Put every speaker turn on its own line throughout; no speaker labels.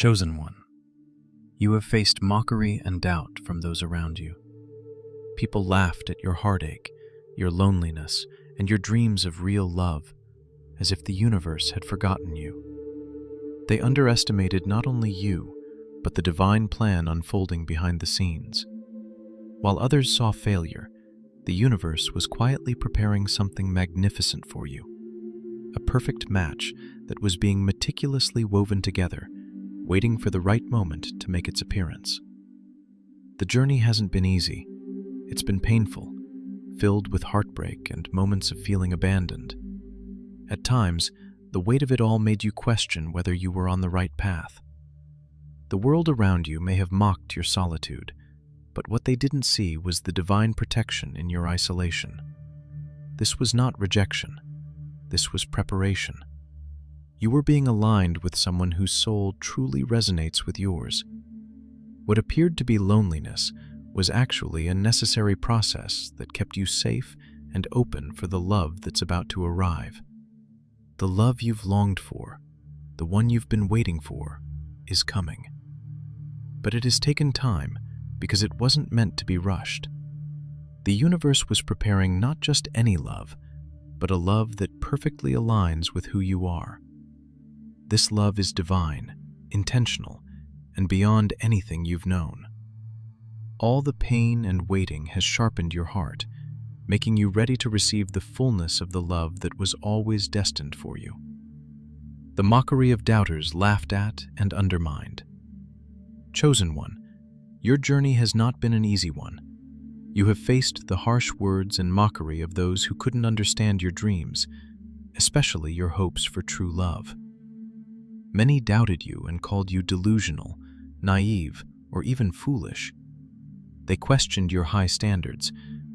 Chosen one, you have faced mockery and doubt from those around you. People laughed at your heartache, your loneliness, and your dreams of real love, as if the universe had forgotten you. They underestimated not only you, but the divine plan unfolding behind the scenes. While others saw failure, the universe was quietly preparing something magnificent for you. A perfect match that was being meticulously woven together, waiting for the right moment to make its appearance. The journey hasn't been easy. It's been painful, filled with heartbreak and moments of feeling abandoned. At times, the weight of it all made you question whether you were on the right path. The world around you may have mocked your solitude, but what they didn't see was the divine protection in your isolation. This was not rejection. This was preparation. You were being aligned with someone whose soul truly resonates with yours. What appeared to be loneliness was actually a necessary process that kept you safe and open for the love that's about to arrive. The love you've longed for, the one you've been waiting for, is coming. But it has taken time because it wasn't meant to be rushed. The universe was preparing not just any love, but a love that perfectly aligns with who you are. This love is divine, intentional, and beyond anything you've known. All the pain and waiting has sharpened your heart, making you ready to receive the fullness of the love that was always destined for you. The mockery of doubters laughed at and undermined. Chosen one, your journey has not been an easy one. You have faced the harsh words and mockery of those who couldn't understand your dreams, especially your hopes for true love. Many doubted you and called you delusional, naive, or even foolish. They questioned your high standards,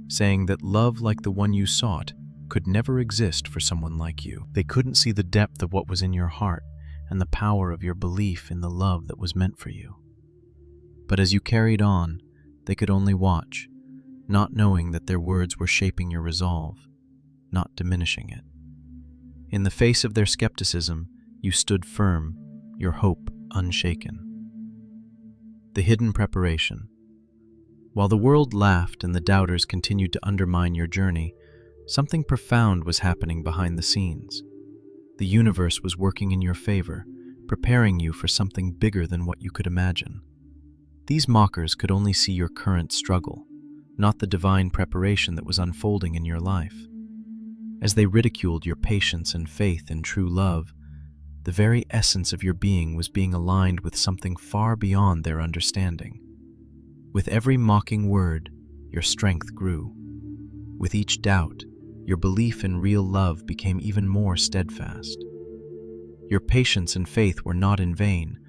saying that love like the one you sought could never exist for someone like you. They couldn't see the depth of what was in your heart and the power of your belief in the love that was meant for you. But as you carried on, they could only watch, not knowing that their words were shaping your resolve, not diminishing it. In the face of their skepticism, you stood firm, your hope unshaken. The hidden preparation. While the world laughed and the doubters continued to undermine your journey, something profound was happening behind the scenes. The universe was working in your favor, preparing you for something bigger than what you could imagine. These mockers could only see your current struggle, not the divine preparation that was unfolding in your life. As they ridiculed your patience and faith in true love, the very essence of your being was being aligned with something far beyond their understanding. With every mocking word, your strength grew. With each doubt, your belief in real love became even more steadfast. Your patience and faith were not in vain,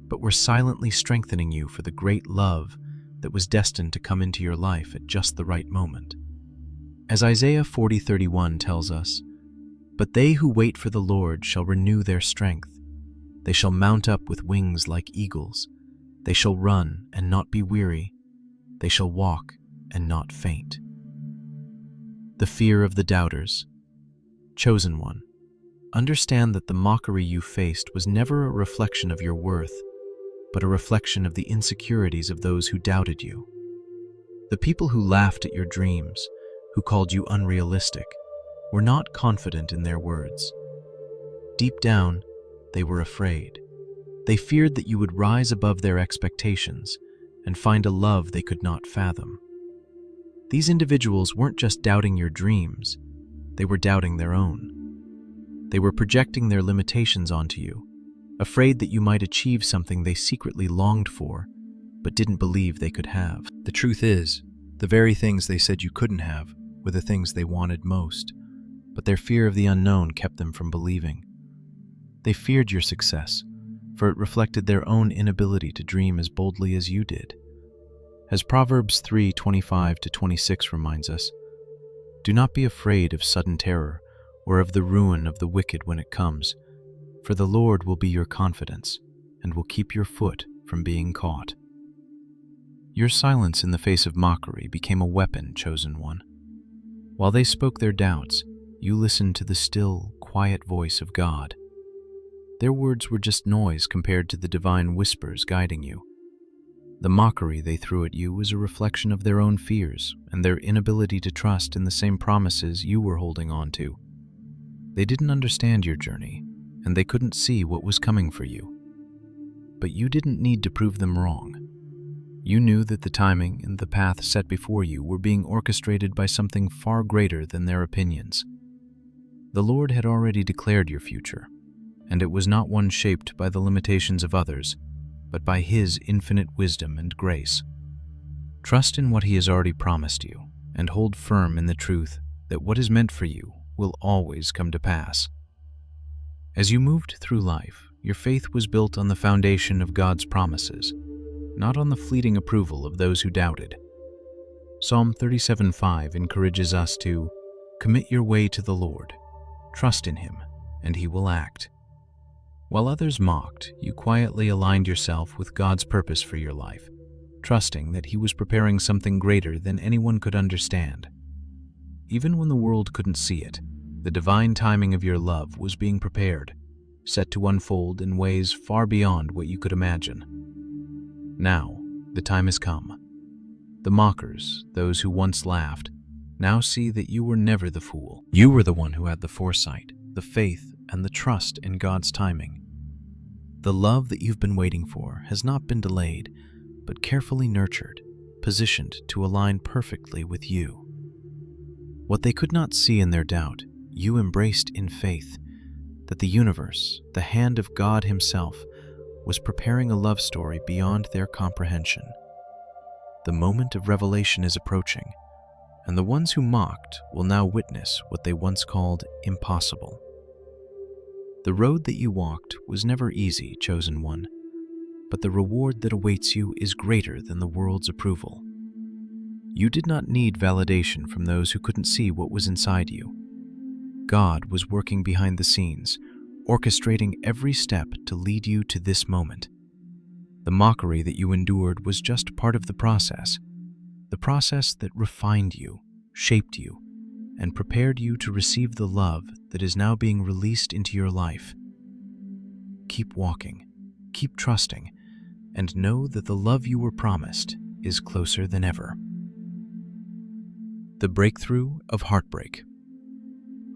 but were silently strengthening you for the great love that was destined to come into your life at just the right moment. As Isaiah 40:31 tells us, "But they who wait for the Lord shall renew their strength. They shall mount up with wings like eagles. They shall run and not be weary. They shall walk and not faint." The fear of the doubters. Chosen one, understand that the mockery you faced was never a reflection of your worth, but a reflection of the insecurities of those who doubted you. The people who laughed at your dreams, who called you unrealistic, were not confident in their words. Deep down, they were afraid. They feared that you would rise above their expectations and find a love they could not fathom. These individuals weren't just doubting your dreams, they were doubting their own. They were projecting their limitations onto you, afraid that you might achieve something they secretly longed for, but didn't believe they could have. The truth is, the very things they said you couldn't have were the things they wanted most, but their fear of the unknown kept them from believing. They feared your success, for it reflected their own inability to dream as boldly as you did. As Proverbs 3:25-26 reminds us, "Do not be afraid of sudden terror or of the ruin of the wicked when it comes, for the Lord will be your confidence and will keep your foot from being caught." Your silence in the face of mockery became a weapon, chosen one. While they spoke their doubts, you listened to the still, quiet voice of God. Their words were just noise compared to the divine whispers guiding you. The mockery they threw at you was a reflection of their own fears and their inability to trust in the same promises you were holding on to. They didn't understand your journey, and they couldn't see what was coming for you. But you didn't need to prove them wrong. You knew that the timing and the path set before you were being orchestrated by something far greater than their opinions. The Lord had already declared your future, and it was not one shaped by the limitations of others, but by His infinite wisdom and grace. Trust in what He has already promised you, and hold firm in the truth that what is meant for you will always come to pass. As you moved through life, your faith was built on the foundation of God's promises, not on the fleeting approval of those who doubted. Psalm 37:5 encourages us to commit your way to the Lord, trust in Him, and He will act. While others mocked, you quietly aligned yourself with God's purpose for your life, trusting that He was preparing something greater than anyone could understand. Even when the world couldn't see it, the divine timing of your love was being prepared, set to unfold in ways far beyond what you could imagine. Now, the time has come. The mockers, those who once laughed, now see that you were never the fool. You were the one who had the foresight, the faith, and the trust in God's timing. The love that you've been waiting for has not been delayed, but carefully nurtured, positioned to align perfectly with you. What they could not see in their doubt, you embraced in faith, that the universe, the hand of God Himself, was preparing a love story beyond their comprehension. The moment of revelation is approaching, and the ones who mocked will now witness what they once called impossible. The road that you walked was never easy, chosen one, but the reward that awaits you is greater than the world's approval. You did not need validation from those who couldn't see what was inside you. God was working behind the scenes, orchestrating every step to lead you to this moment. The mockery that you endured was just part of the process that refined you, shaped you, and prepared you to receive the love that is now being released into your life. Keep walking, keep trusting, and know that the love you were promised is closer than ever. The breakthrough of heartbreak.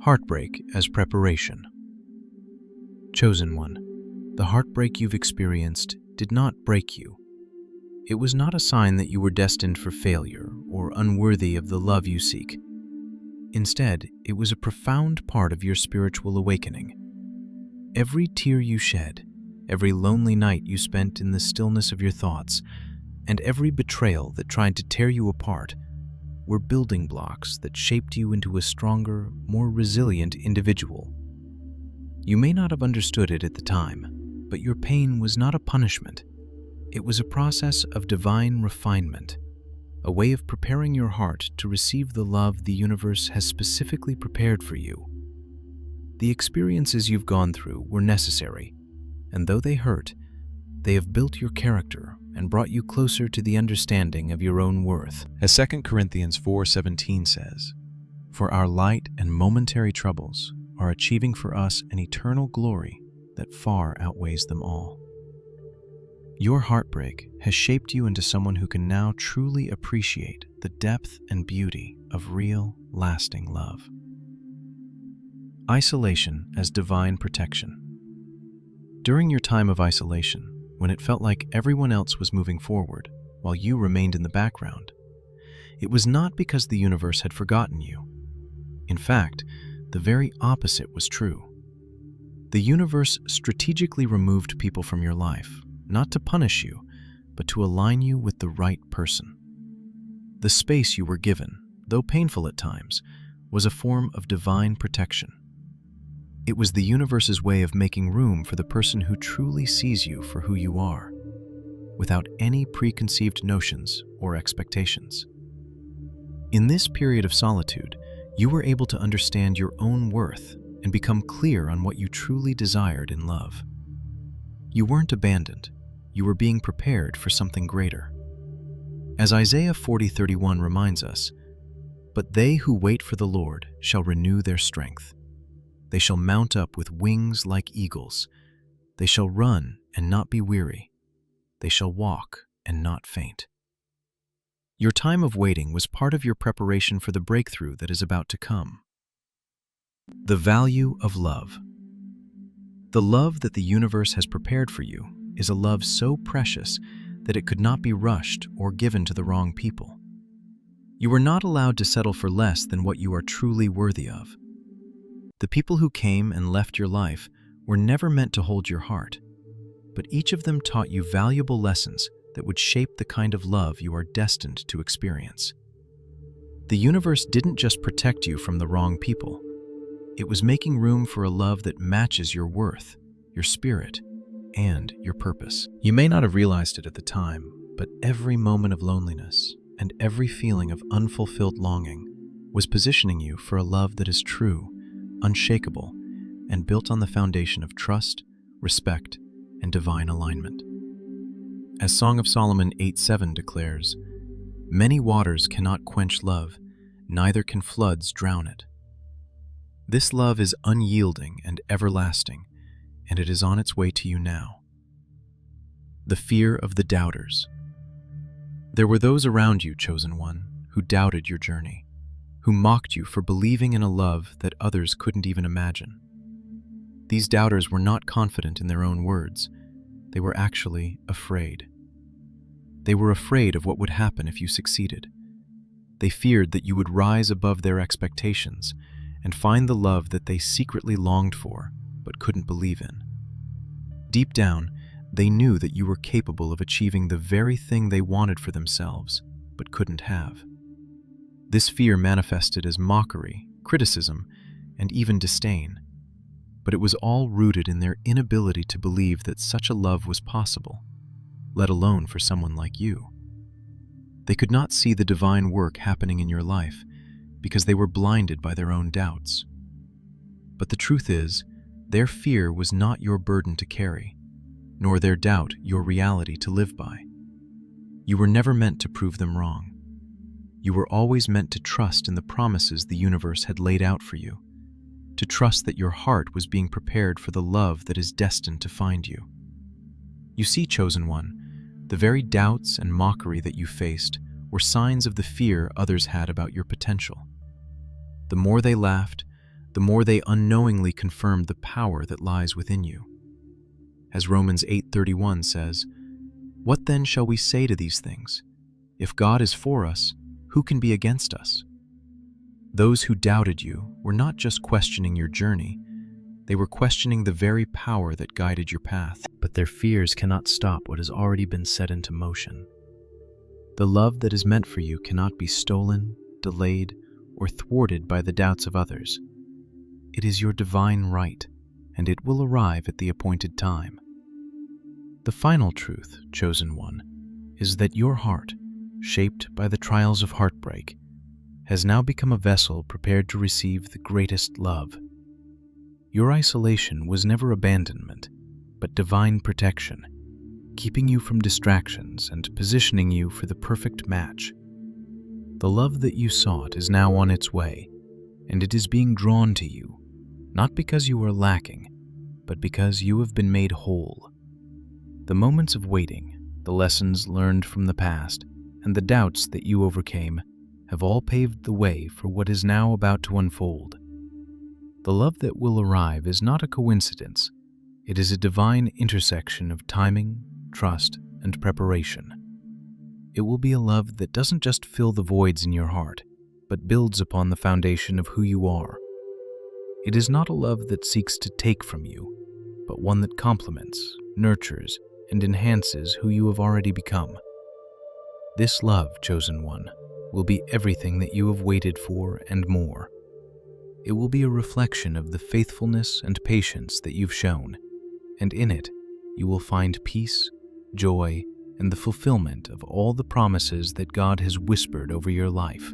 Heartbreak as preparation. Chosen one, the heartbreak you've experienced did not break you. It was not a sign that you were destined for failure or unworthy of the love you seek. Instead, it was a profound part of your spiritual awakening. Every tear you shed, every lonely night you spent in the stillness of your thoughts, and every betrayal that tried to tear you apart were building blocks that shaped you into a stronger, more resilient individual. You may not have understood it at the time, but your pain was not a punishment. It was a process of divine refinement, a way of preparing your heart to receive the love the universe has specifically prepared for you. The experiences you've gone through were necessary, and though they hurt, they have built your character and brought you closer to the understanding of your own worth. As 2 Corinthians 4:17 says, "For our light and momentary troubles are achieving for us an eternal glory that far outweighs them all." Your heartbreak has shaped you into someone who can now truly appreciate the depth and beauty of real, lasting love. Isolation as divine protection. During your time of isolation, when it felt like everyone else was moving forward while you remained in the background, it was not because the universe had forgotten you. In fact, the very opposite was true. The universe strategically removed people from your life, not to punish you, but to align you with the right person. The space you were given, though painful at times, was a form of divine protection. It was the universe's way of making room for the person who truly sees you for who you are, without any preconceived notions or expectations. In this period of solitude, you were able to understand your own worth and become clear on what you truly desired in love. You weren't abandoned. You were being prepared for something greater. As Isaiah 40:31 reminds us, "But they who wait for the Lord shall renew their strength. They shall mount up with wings like eagles. They shall run and not be weary. They shall walk and not faint. Your time of waiting was part of your preparation for the breakthrough that is about to come. The value of love. The love that the universe has prepared for you is a love so precious that it could not be rushed or given to the wrong people. You were not allowed to settle for less than what you are truly worthy of. The people who came and left your life were never meant to hold your heart, but each of them taught you valuable lessons that would shape the kind of love you are destined to experience. The universe didn't just protect you from the wrong people. It was making room for a love that matches your worth, your spirit, and your purpose. You may not have realized it at the time, but every moment of loneliness and every feeling of unfulfilled longing was positioning you for a love that is true, unshakable, and built on the foundation of trust, respect, and divine alignment. As Song of Solomon 8:7 declares, "Many waters cannot quench love, neither can floods drown it." This love is unyielding and everlasting, and it is on its way to you now. The fear of the doubters. There were those around you, chosen one, who doubted your journey, who mocked you for believing in a love that others couldn't even imagine. These doubters were not confident in their own words. They were actually afraid. They were afraid of what would happen if you succeeded. They feared that you would rise above their expectations and find the love that they secretly longed for but couldn't believe in. Deep down, they knew that you were capable of achieving the very thing they wanted for themselves but couldn't have. This fear manifested as mockery, criticism, and even disdain, but it was all rooted in their inability to believe that such a love was possible, let alone for someone like you. They could not see the divine work happening in your life because they were blinded by their own doubts. But the truth is, their fear was not your burden to carry, nor their doubt your reality to live by. You were never meant to prove them wrong. You were always meant to trust in the promises the universe had laid out for you, to trust that your heart was being prepared for the love that is destined to find you. You see, chosen one, the very doubts and mockery that you faced were signs of the fear others had about your potential. The more they laughed, the more they unknowingly confirmed the power that lies within you. As Romans 8:31 says, "What then shall we say to these things? If God is for us, who can be against us?" Those who doubted you were not just questioning your journey, they were questioning the very power that guided your path. But their fears cannot stop what has already been set into motion. The love that is meant for you cannot be stolen, delayed, or thwarted by the doubts of others. It is your divine right, and it will arrive at the appointed time. The final truth, chosen one, is that your heart, shaped by the trials of heartbreak, has now become a vessel prepared to receive the greatest love. Your isolation was never abandonment, but divine protection, keeping you from distractions and positioning you for the perfect match. The love that you sought is now on its way, and it is being drawn to you, not because you are lacking, but because you have been made whole. The moments of waiting, the lessons learned from the past, and the doubts that you overcame have all paved the way for what is now about to unfold. The love that will arrive is not a coincidence. It is a divine intersection of timing, trust, and preparation. It will be a love that doesn't just fill the voids in your heart, but builds upon the foundation of who you are. It is not a love that seeks to take from you, but one that complements, nurtures, and enhances who you have already become. This love, chosen one, will be everything that you have waited for and more. It will be a reflection of the faithfulness and patience that you've shown, and in it, you will find peace, joy, and the fulfillment of all the promises that God has whispered over your life.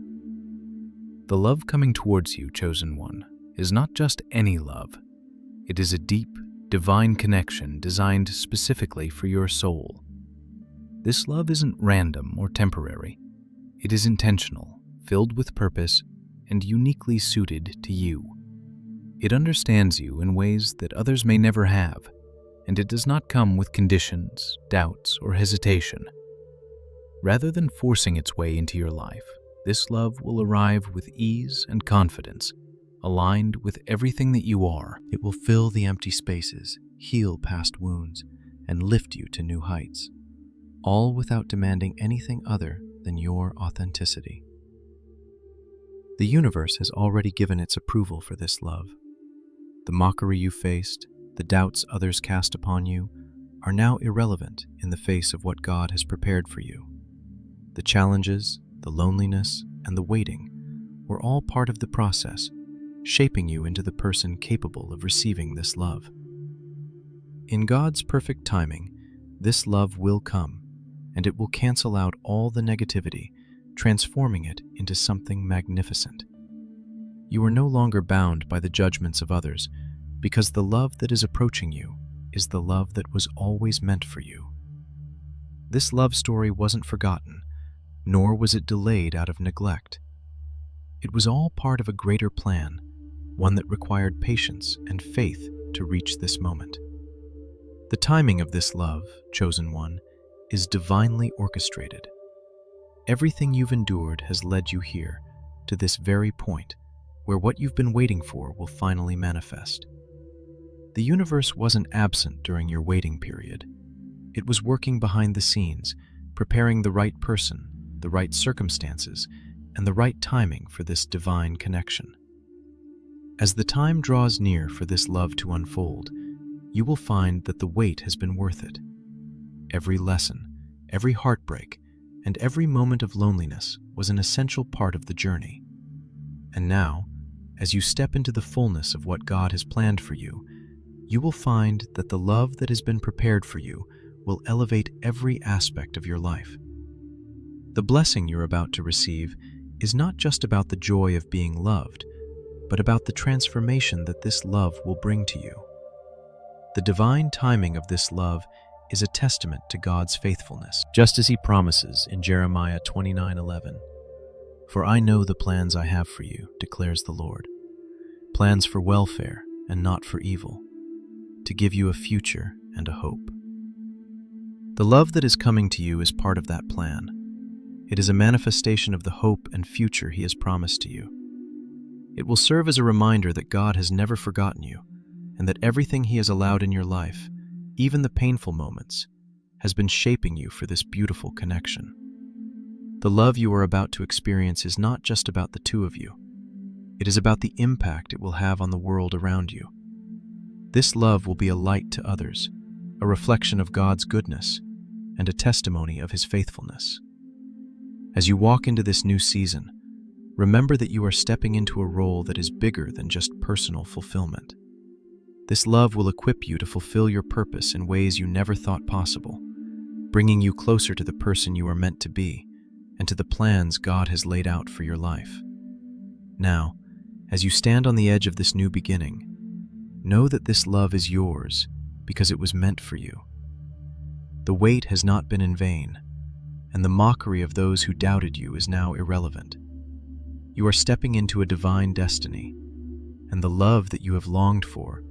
The love coming towards you, chosen one, is not just any love. It is a deep, divine connection designed specifically for your soul. This love isn't random or temporary. It is intentional, filled with purpose, and uniquely suited to you. It understands you in ways that others may never have,
and it does not come with conditions, doubts, or hesitation. Rather than forcing its way into your life, this love will arrive with ease and confidence, aligned with everything that you are.
It will fill the empty spaces, heal past wounds, and lift you to new heights, all without demanding anything other than your authenticity. The universe has already given its approval for this love. The mockery you faced, the doubts others cast upon you, are now irrelevant in the face of what God has prepared for you. The challenges, the loneliness, and the waiting were all part of the process, shaping you into the person capable of receiving this love. In God's perfect timing, this love will come, and it will cancel out all the negativity, transforming it into something magnificent. You are no longer bound by the judgments of others, because the love that is approaching you is the love that was always meant for you. This love story wasn't forgotten, nor was it delayed out of neglect. It was all part of a greater plan, one that required patience and faith to reach this moment. The timing of this love, chosen one, is divinely orchestrated. Everything you've endured has led you here, to this very point, where what you've been waiting for will finally manifest. The universe wasn't absent during your waiting period. It was working behind the scenes, preparing the right person, the right circumstances, and the right timing for this divine connection. As the time draws near for this love to unfold, you will find that the wait has been worth it. Every lesson, every heartbreak, and every moment of loneliness was an essential part of the journey. And now, as you step into the fullness of what God has planned for you, you will find that the love that has been prepared for you will elevate every aspect of your life. The blessing you're about to receive is not just about the joy of being loved, but about the transformation that this love will bring to you. The divine timing of this love is a testament to God's faithfulness, just as He promises in Jeremiah 29:11. "For I know the plans I have for you, declares the Lord, plans for welfare and not for evil, to give you a future and a hope." The love that is coming to you is part of that plan. It is a manifestation of the hope and future He has promised to you. It will serve as a reminder that God has never forgotten you, and that everything He has allowed in your life, even the painful moments, has been shaping you for this beautiful connection. The love you are about to experience is not just about the two of you. It is about the impact it will have on the world around you. This love will be a light to others, a reflection of God's goodness, and a testimony of His faithfulness. As you walk into this new season, remember that you are stepping into a role that is bigger than just personal fulfillment. This love will equip you to fulfill your purpose in ways you never thought possible, bringing you closer to the person you are meant to be and to the plans God has laid out for your life. Now, as you stand on the edge of this new beginning, know that this love is yours because it was meant for you. The wait has not been in vain, and the mockery of those who doubted you is now irrelevant. You are stepping into a divine destiny, and the love that you have longed for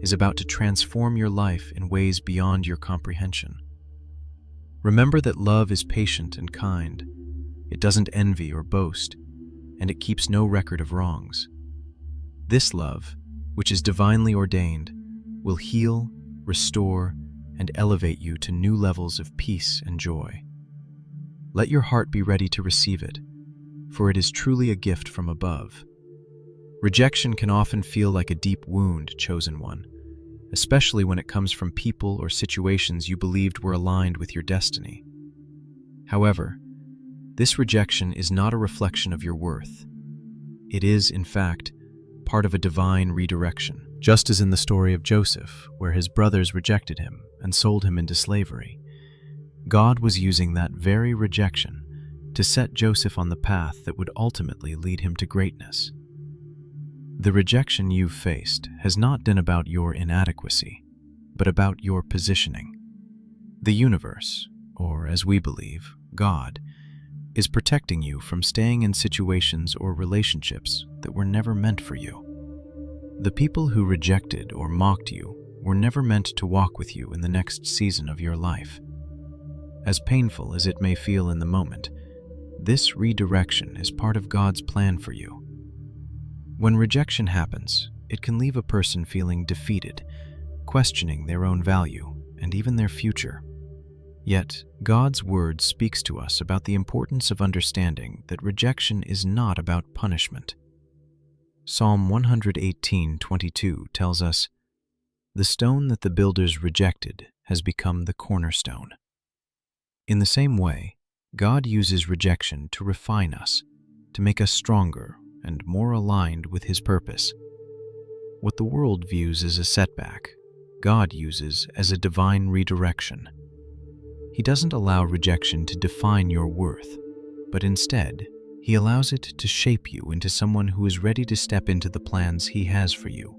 is about to transform your life in ways beyond your comprehension. Remember that love is patient and kind. It doesn't envy or boast, and it keeps no record of wrongs. This love, which is divinely ordained, will heal, restore, and elevate you to new levels of peace and joy. Let your heart be ready to receive it, for it is truly a gift from above. Rejection can often feel like a deep wound, chosen one, especially when it comes from people or situations you believed were aligned with your destiny. However, this rejection is not a reflection of your worth. It is, in fact, part of a divine redirection, just as in the story of Joseph, where his brothers rejected him and sold him into slavery. God was using that very rejection to set Joseph on the path that would ultimately lead him to greatness. The rejection you've faced has not been about your inadequacy, but about your positioning. The universe, or as we believe, God, is protecting you from staying in situations or relationships that were never meant for you. The people who rejected or mocked you were never meant to walk with you in the next season of your life. As painful as it may feel in the moment, this redirection is part of God's plan for you. When rejection happens, it can leave a person feeling defeated, questioning their own value and even their future. Yet, God's word speaks to us about the importance of understanding that rejection is not about punishment. Psalm 118:22 tells us, "The stone that the builders rejected has become the cornerstone." In the same way, God uses rejection to refine us, to make us stronger and more aligned with His purpose. What the world views as a setback, God uses as a divine redirection. He doesn't allow rejection to define your worth, but instead, He allows it to shape you into someone who is ready to step into the plans He has for you.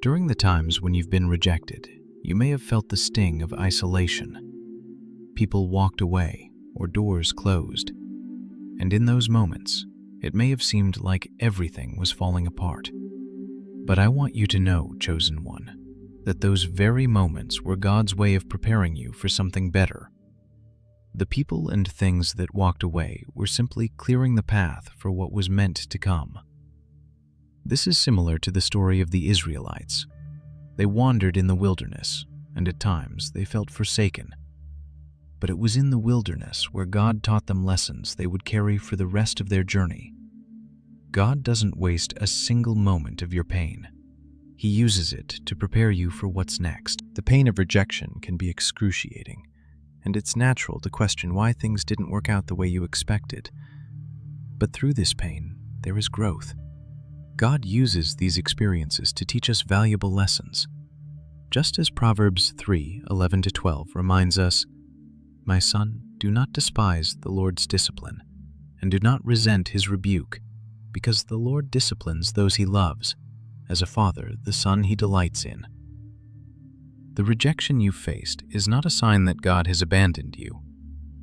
During the times when you've been rejected, you may have felt the sting of isolation. People walked away or doors closed, and in those moments, it may have seemed like everything was falling apart. But I want you to know, chosen one, that those very moments were God's way of preparing you for something better. The people and things that walked away were simply clearing the path for what was meant to come. This is similar to the story of the Israelites. They wandered in the wilderness, and at times they felt forsaken. But it was in the wilderness where God taught them lessons they would carry for the rest of their journey. God doesn't waste a single moment of your pain. He uses it to prepare you for what's next. The pain of rejection can be excruciating, and it's natural to question why things didn't work out the way you expected. But through this pain, there is growth. God uses these experiences to teach us valuable lessons. Just as Proverbs 3:11-12 reminds us, "My son, do not despise the Lord's discipline, and do not resent His rebuke, because the Lord disciplines those He loves, as a father the son He delights in." The rejection you faced is not a sign that God has abandoned you.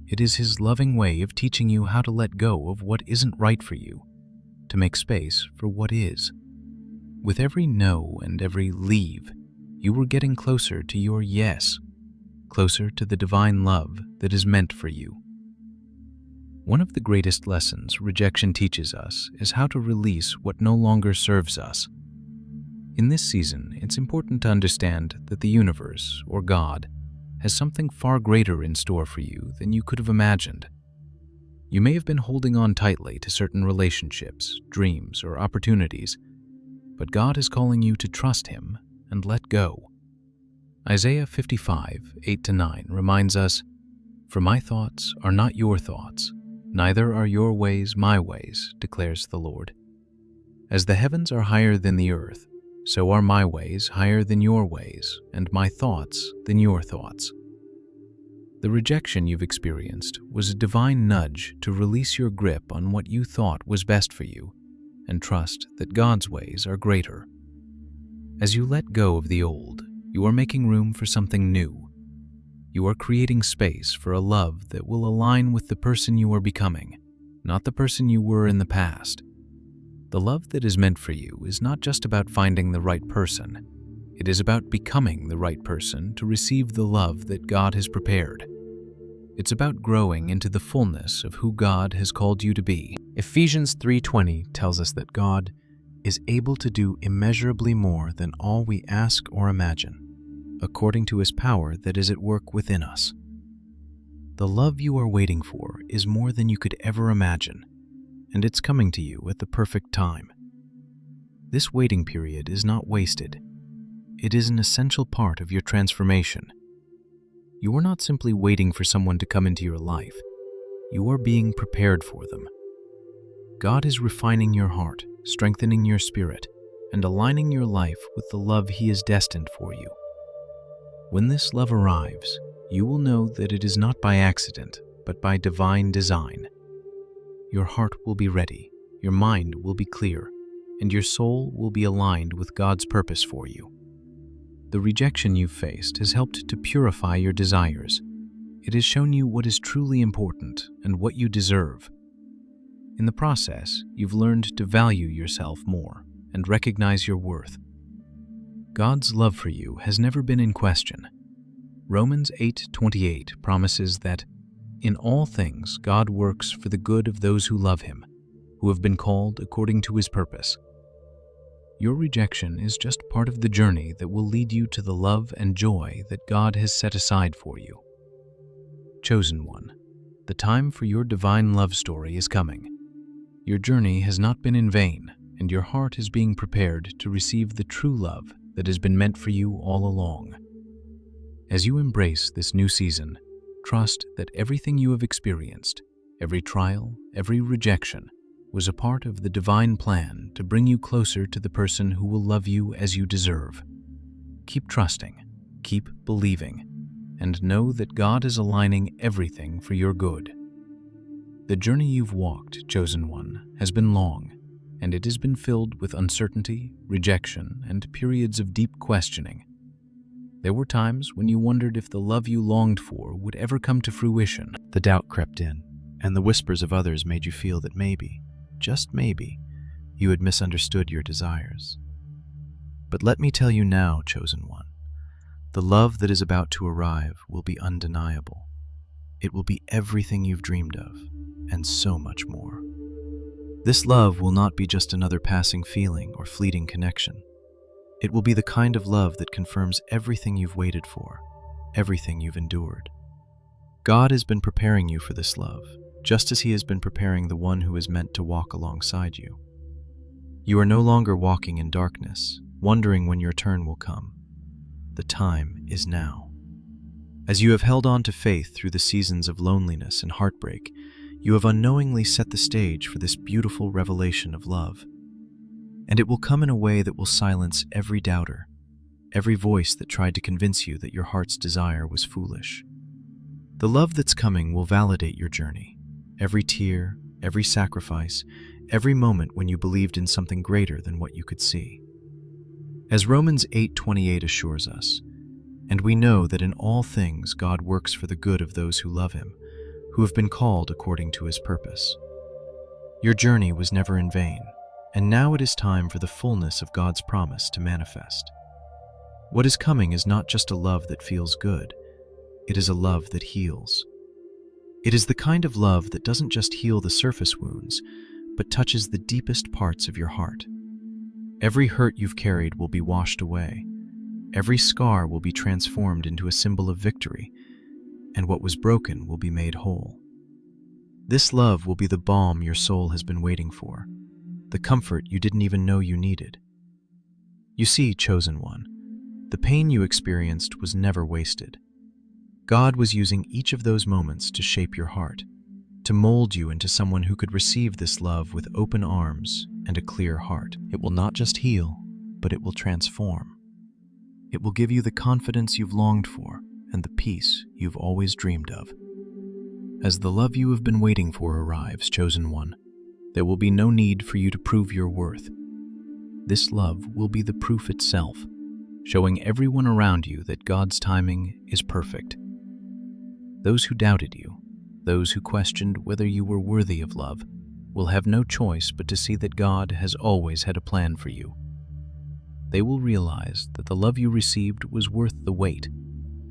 It is His loving way of teaching you how to let go of what isn't right for you, to make space for what is. With every no and every leave, you were getting closer to your yes, closer to the divine love that is meant for you. One of the greatest lessons rejection teaches us is how to release what no longer serves us. In this season, it's important to understand that the universe, or God, has something far greater in store for you than you could have imagined. You may have been holding on tightly to certain relationships, dreams, or opportunities, but God is calling you to trust Him and let go. Isaiah 55:8-9 reminds us, "For my thoughts are not your thoughts, neither are your ways my ways, declares the Lord. As the heavens are higher than the earth, so are my ways higher than your ways, and my thoughts than your thoughts." The rejection you've experienced was a divine nudge to release your grip on what you thought was best for you, and trust that God's ways are greater. As you let go of the old, you are making room for something new. You are creating space for a love that will align with the person you are becoming, not the person you were in the past. The love that is meant for you is not just about finding the right person. It is about becoming the right person to receive the love that God has prepared. It's about growing into the fullness of who God has called you to be. Ephesians 3:20 tells us that God is able to do immeasurably more than all we ask or imagine, according to His power that is at work within us. The love you are waiting for is more than you could ever imagine, and it's coming to you at the perfect time. This waiting period is not wasted. It is an essential part of your transformation. You are not simply waiting for someone to come into your life. You are being prepared for them. God is refining your heart, strengthening your spirit, and aligning your life with the love He has destined for you. When this love arrives, you will know that it is not by accident, but by divine design. Your heart will be ready, your mind will be clear, and your soul will be aligned with God's purpose for you. The rejection you've faced has helped to purify your desires. It has shown you what is truly important and what you deserve. In the process, you've learned to value yourself more and recognize your worth.
God's love for you has never been in question. Romans 8:28 promises that, "In all things God works for the good of those who love Him, who have been called according to His purpose." Your rejection is just part of the journey that will lead you to the love and joy that God has set aside for you. Chosen one, the time for your divine love story is coming. Your journey has not been in vain, and your heart is being prepared to receive the true love that has been meant for you all along. As you embrace this new season, trust that everything you have experienced, every trial, every rejection, was a part of the divine plan to bring you closer to the person who will love you as you deserve. Keep trusting, keep believing, and know that God is aligning everything for your good. The journey you've walked, chosen one, has been long, and it has been filled with uncertainty, rejection, and periods of deep questioning. There were times when you wondered if the love you longed for would ever come to fruition.
The doubt crept in, and the whispers of others made you feel that maybe, just maybe, you had misunderstood your desires. But let me tell you now, chosen one, the love that is about to arrive will be undeniable. It will be everything you've dreamed of, and so much more. This love will not be just another passing feeling or fleeting connection. It will be the kind of love that confirms everything you've waited for, everything you've endured. God has been preparing you for this love, just as He has been preparing the one who is meant to walk alongside you. You are no longer walking in darkness, wondering when your turn will come. The time is now. As you have held on to faith through the seasons of loneliness and heartbreak, you have unknowingly set the stage for this beautiful revelation of love. And it will come in a way that will silence every doubter, every voice that tried to convince you that your heart's desire was foolish. The love that's coming will validate your journey, every tear, every sacrifice, every moment when you believed in something greater than what you could see. As Romans 8:28 assures us, "And we know that in all things God works for the good of those who love Him, who have been called according to His purpose." Your journey was never in vain, and now it is time for the fullness of God's promise to manifest. What is coming is not just a love that feels good, it is a love that heals. It is the kind of love that doesn't just heal the surface wounds, but touches the deepest parts of your heart. Every hurt you've carried will be washed away. Every scar will be transformed into a symbol of victory, and what was broken will be made whole. This love will be the balm your soul has been waiting for, the comfort you didn't even know you needed. You see, chosen one, the pain you experienced was never wasted. God was using each of those moments to shape your heart, to mold you into someone who could receive this love with open arms and a clear heart. It will not just heal, but it will transform. It will give you the confidence you've longed for and the peace you've always dreamed of. As the love you have been waiting for arrives, chosen one, there will be no need for you to prove your worth. This love will be the proof itself, showing everyone around you that God's timing is perfect. Those who doubted you, those who questioned whether you were worthy of love, will have no choice but to see that God has always had a plan for you. They will realize that the love you received was worth the wait,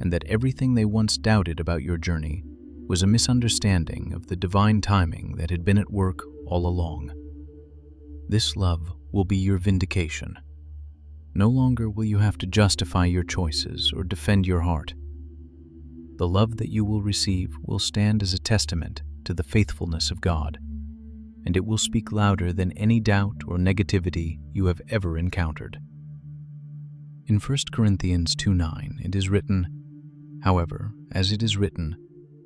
and that everything they once doubted about your journey was a misunderstanding of the divine timing that had been at work all along. This love will be your vindication. No longer will you have to justify your choices or defend your heart. The love that you will receive will stand as a testament to the faithfulness of God, and it will speak louder than any doubt or negativity you have ever encountered. In 1 Corinthians 2:9, it is written, "However, as it is written,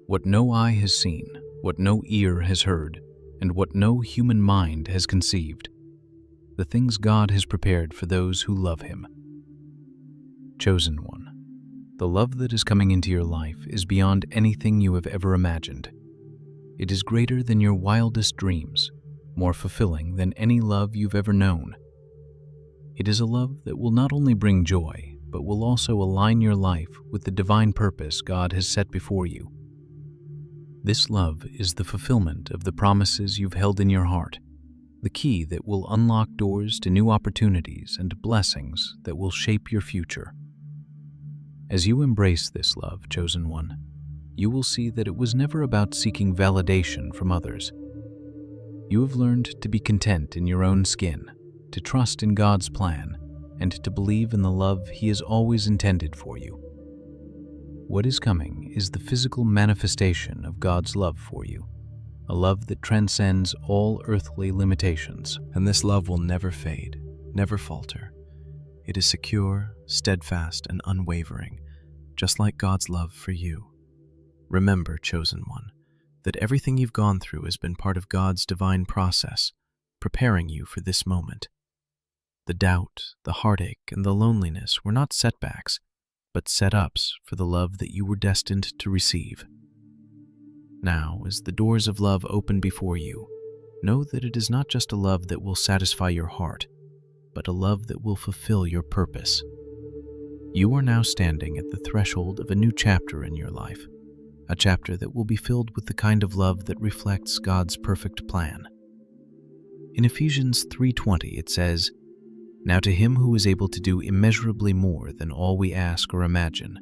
what no eye has seen, what no ear has heard, and what no human mind has conceived, the things God has prepared for those who love Him." Chosen one, the love that is coming into your life is beyond anything you have ever imagined. It is greater than your wildest dreams, more fulfilling than any love you've ever known. It is a love that will not only bring joy, but will also align your life with the divine purpose God has set before you. This love is the fulfillment of the promises you've held in your heart,
the key that will unlock doors to new opportunities and blessings that will shape your future. As you embrace this love, chosen one, you will see that it was never about seeking validation from others. You have learned to be content in your own skin, to trust in God's plan, and to believe in the love He has always intended for you. What is coming is the physical manifestation of God's love for you, a love that transcends all earthly limitations.
And this love will never fade, never falter. It is secure, steadfast, and unwavering, just like God's love for you. Remember, chosen one, that everything you've gone through has been part of God's divine process, preparing you for this moment. The doubt, the heartache, and the loneliness were not setbacks, but set-ups for the love that you were destined to receive. Now, as the doors of love open before you, know that it is not just a love that will satisfy your heart, but a love that will fulfill your purpose. You are now standing at the threshold of a new chapter in your life, a chapter that will be filled with the kind of love that reflects God's perfect plan. In Ephesians 3:20 it says, "Now to Him who is able to do immeasurably more than all we ask or imagine,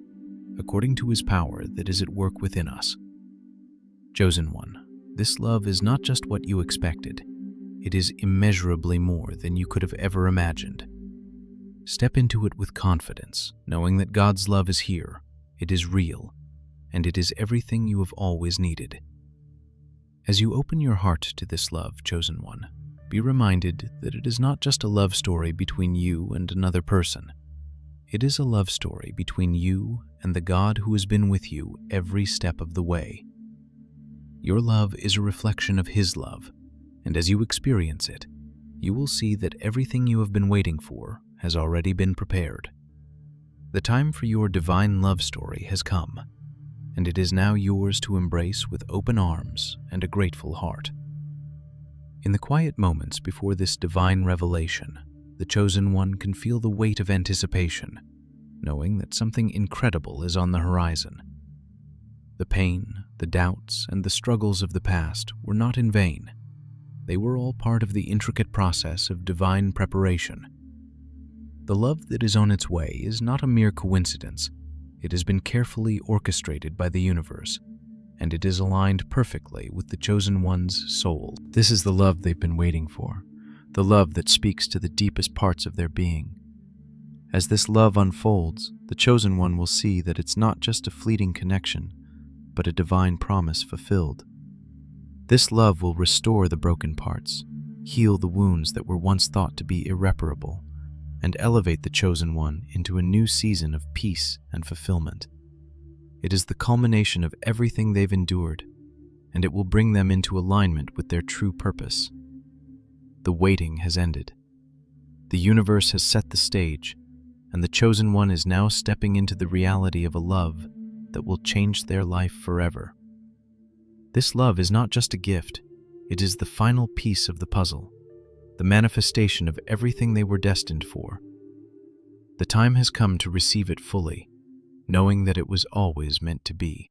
according to His power that is at work within us." Chosen one, this love is not just what you expected. It is immeasurably more than you could have ever imagined. Step into it with confidence, knowing that God's love is here, it is real, and it is everything you have always needed. As you open your heart to this love, chosen one, be reminded that it is not just a love story between you and another person. It is a love story between you and the God who has been with you every step of the way. Your love is a reflection of His love, and as you experience it, you will see that everything you have been waiting for has already been prepared. The time for your divine love story has come, and it is now yours to embrace with open arms and a grateful heart. In the quiet moments before this divine revelation, the chosen one can feel the weight of anticipation, knowing that something incredible is on the horizon. The pain, the doubts, and the struggles of the past were not in vain. They were all part of the intricate process of divine preparation. The love that is on its way is not a mere coincidence. It has been carefully orchestrated by the universe, and it is aligned perfectly with the chosen one's soul. This is the love they've been waiting for, the love that speaks to the deepest parts of their being. As this love unfolds, the chosen one will see that it's not just a fleeting connection, but a divine promise fulfilled. This love will restore the broken parts, heal the wounds that were once thought to be irreparable, and elevate the chosen one into a new season of peace and fulfillment. It is the culmination of everything they've endured, and it will bring them into alignment with their true purpose. The waiting has ended. The universe has set the stage, and the chosen one is now stepping into the reality of a love that will change their life forever. This love is not just a gift, it is the final piece of the puzzle, the manifestation of everything they were destined for. The time has come to receive it fully, knowing that it was always meant to be.